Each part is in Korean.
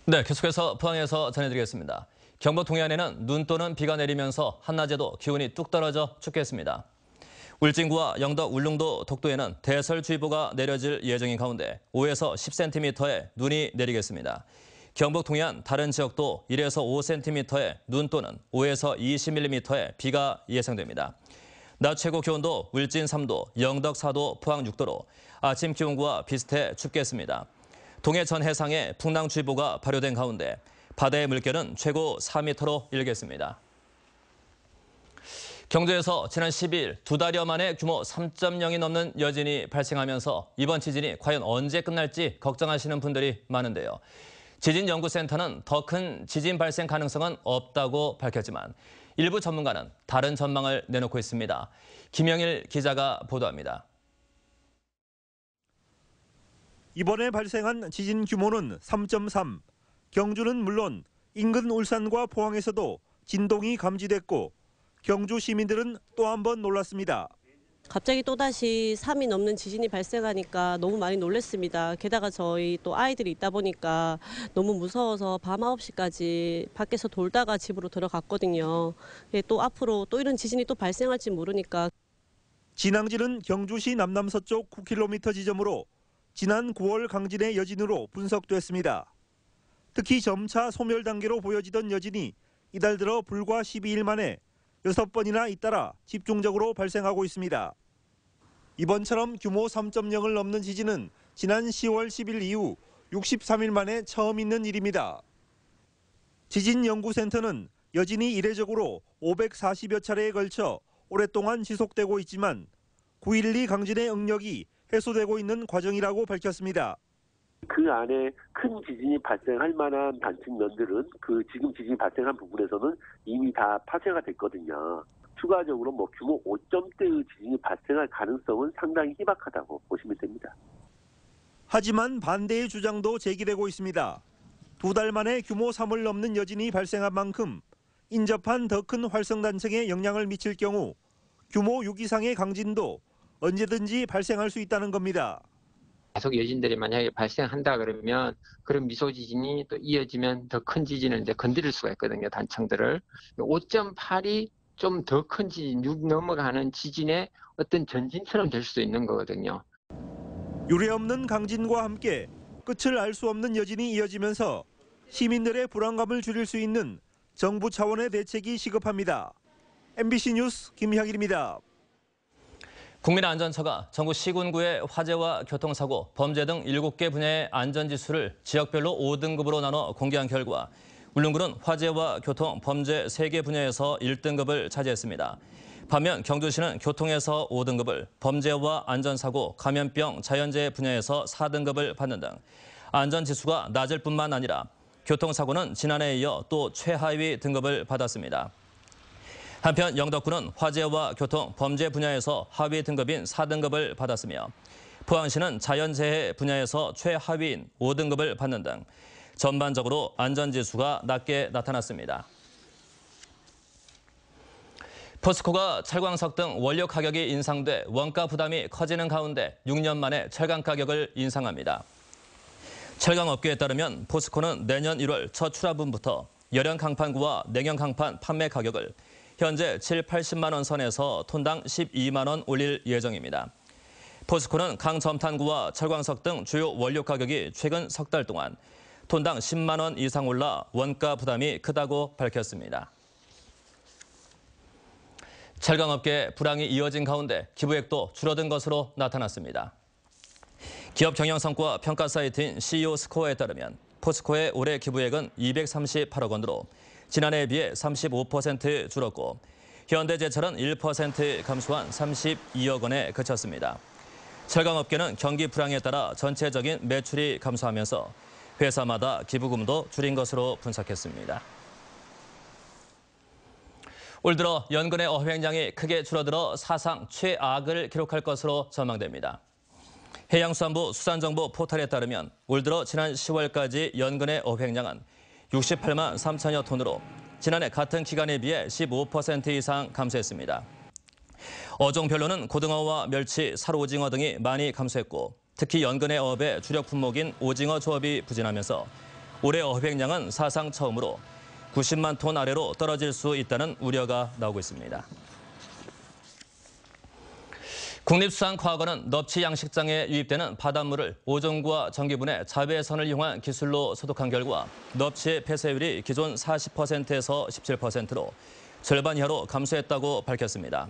네, 계속해서 포항에서 전해드리겠습니다. 경북 동해안에는 눈 또는 비가 내리면서 한낮에도 기온이 뚝 떨어져 춥겠습니다. 울진구와 영덕, 울릉도, 독도에는 대설주의보가 내려질 예정인 가운데 5에서 10cm의 눈이 내리겠습니다. 경북 동해안 다른 지역도 1에서 5cm의 눈 또는 5에서 20mm의 비가 예상됩니다. 낮 최고 기온도 울진 3도, 영덕 4도, 포항 6도로 아침 기온과 비슷해 춥겠습니다. 동해 전 해상에 풍랑주의보가 발효된 가운데 바다의 물결은 최고 4m로 일겠습니다. 경주에서 지난 12일 2달여 만에 규모 3.0이 넘는 여진이 발생하면서 이번 지진이 과연 언제 끝날지 걱정하시는 분들이 많은데요. 지진연구센터는 더 큰 지진 발생 가능성은 없다고 밝혔지만 일부 전문가는 다른 전망을 내놓고 있습니다. 김영일 기자가 보도합니다. 이번에 발생한 지진 규모는 3.3. 경주는 물론 인근 울산과 포항에서도 진동이 감지됐고 경주 시민들은 또 한 번 놀랐습니다. 갑자기 또다시 3이 넘는 지진이 발생하니까 너무 많이 놀랐습니다. 게다가 저희 또 아이들이 있다 보니까 너무 무서워서 밤 9시까지 밖에서 돌다가 집으로 들어갔거든요. 또 앞으로 또 이런 지진이 또 발생할지 모르니까. 진앙지는 경주시 남남서쪽 9km 지점으로 지난 9월 강진의 여진으로 분석됐습니다. 특히 점차 소멸 단계로 보여지던 여진이 이달 들어 불과 12일 만에 6번이나 잇따라 집중적으로 발생하고 있습니다. 이번처럼 규모 3.0을 넘는 지진은 지난 10월 10일 이후 63일 만에 처음 있는 일입니다. 지진연구센터는 여진이 이례적으로 540여 차례에 걸쳐 오랫동안 지속되고 있지만 9.12 강진의 응력이 해소되고 있는 과정이라고 밝혔습니다. 그 안에 큰 지진이 발생할 만한 단층면들은 그 지금 지진이 발생한 부분에서는 이미 다 파쇄가 됐거든요. 추가적으로 규모 5점대의 지진이 발생할 가능성은 상당히 희박하다고 보시면 됩니다. 하지만 반대의 주장도 제기되고 있습니다. 2달 만에 규모 3을 넘는 여진이 발생한 만큼 인접한 더 큰 활성단층에 영향을 미칠 경우 규모 6 이상의 강진도 언제든지 발생할 수 있다는 겁니다. 계속 여진들이 만약에 발생한다 그러면 그런 미소 지진이 또 이어지면 더 큰 지진을 이제 건드릴 수가 있거든요, 단층들을. 5.8이 좀 더 큰 지진, 6 넘어가는 지진의 어떤 전진처럼 될 수도 있는 거거든요. 유례없는 강진과 함께 끝을 알 수 없는 여진이 이어지면서 시민들의 불안감을 줄일 수 있는 정부 차원의 대책이 시급합니다. MBC 뉴스 김향일입니다. 국민안전처가 전국 시군구의 화재와 교통사고, 범죄 등 7개 분야의 안전지수를 지역별로 5등급으로 나눠 공개한 결과 울릉군은 화재와 교통, 범죄 3개 분야에서 1등급을 차지했습니다. 반면 경주시는 교통에서 5등급을, 범죄와 안전사고, 감염병, 자연재해 분야에서 4등급을 받는 등 안전지수가 낮을 뿐만 아니라 교통사고는 지난해에 이어 또 최하위 등급을 받았습니다. 한편 영덕군은 화재와 교통, 범죄 분야에서 하위 등급인 4등급을 받았으며 포항시는 자연재해 분야에서 최하위인 5등급을 받는 등 전반적으로 안전지수가 낮게 나타났습니다. 포스코가 철광석 등 원료 가격이 인상돼 원가 부담이 커지는 가운데 6년 만에 철강 가격을 인상합니다. 철강업계에 따르면 포스코는 내년 1월 첫 출하분부터 열연 강판구와 냉연 강판 판매 가격을 현재 7, 80만 원 선에서 톤당 12만 원 올릴 예정입니다. 포스코는 강점탄구와 철광석 등 주요 원료 가격이 최근 석 달 동안 톤당 10만 원 이상 올라 원가 부담이 크다고 밝혔습니다. 철강업계 불황이 이어진 가운데 기부액도 줄어든 것으로 나타났습니다. 기업 경영성과 평가 사이트인 CEO 스코어에 따르면 포스코의 올해 기부액은 238억 원으로 지난해에 비해 35% 줄었고 현대제철은 1% 감소한 32억 원에 그쳤습니다. 철강업계는 경기 불황에 따라 전체적인 매출이 감소하면서 회사마다 기부금도 줄인 것으로 분석했습니다. 올 들어 연근의 어획량이 크게 줄어들어 사상 최악을 기록할 것으로 전망됩니다. 해양수산부 수산정보 포털에 따르면 올 들어 지난 10월까지 연근의 어획량은 68만 3천여 톤으로 지난해 같은 기간에 비해 15% 이상 감소했습니다. 어종별로는 고등어와 멸치, 살오징어 등이 많이 감소했고 특히 연근의 어업의 주력 품목인 오징어 조업이 부진하면서 올해 어획량은 사상 처음으로 90만 톤 아래로 떨어질 수 있다는 우려가 나오고 있습니다. 국립수산과학원은 넙치 양식장에 유입되는 바닷물을 오존과 전기분해 자외선을 이용한 기술로 소독한 결과 넙치의 폐쇄율이 기존 40%에서 17%로 절반 이하로 감소했다고 밝혔습니다.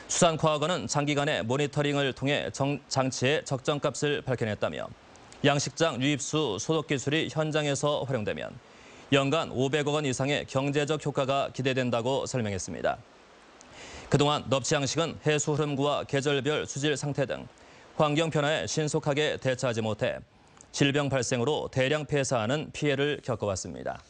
수산과학원은 장기간의 모니터링을 통해 장치의 적정값을 밝혀냈다며 양식장 유입수 소독 기술이 현장에서 활용되면 연간 500억 원 이상의 경제적 효과가 기대된다고 설명했습니다. 그동안 넙치 양식은 해수 흐름과 계절별 수질 상태 등 환경 변화에 신속하게 대처하지 못해 질병 발생으로 대량 폐사하는 피해를 겪어왔습니다.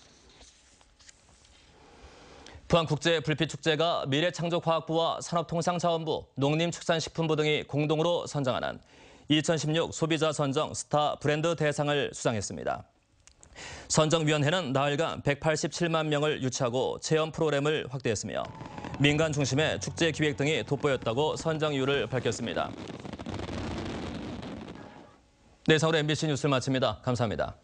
부안국제불빛축제가 미래창조과학부와 산업통상자원부, 농림축산식품부 등이 공동으로 선정하는 2016 소비자 선정 스타 브랜드 대상을 수상했습니다. 선정위원회는 나흘간 187만 명을 유치하고 체험 프로그램을 확대했으며 민간 중심의 축제 기획 등이 돋보였다고 선정 이유를 밝혔습니다. 네, 이상으로 MBC 뉴스를 마칩니다. 감사합니다.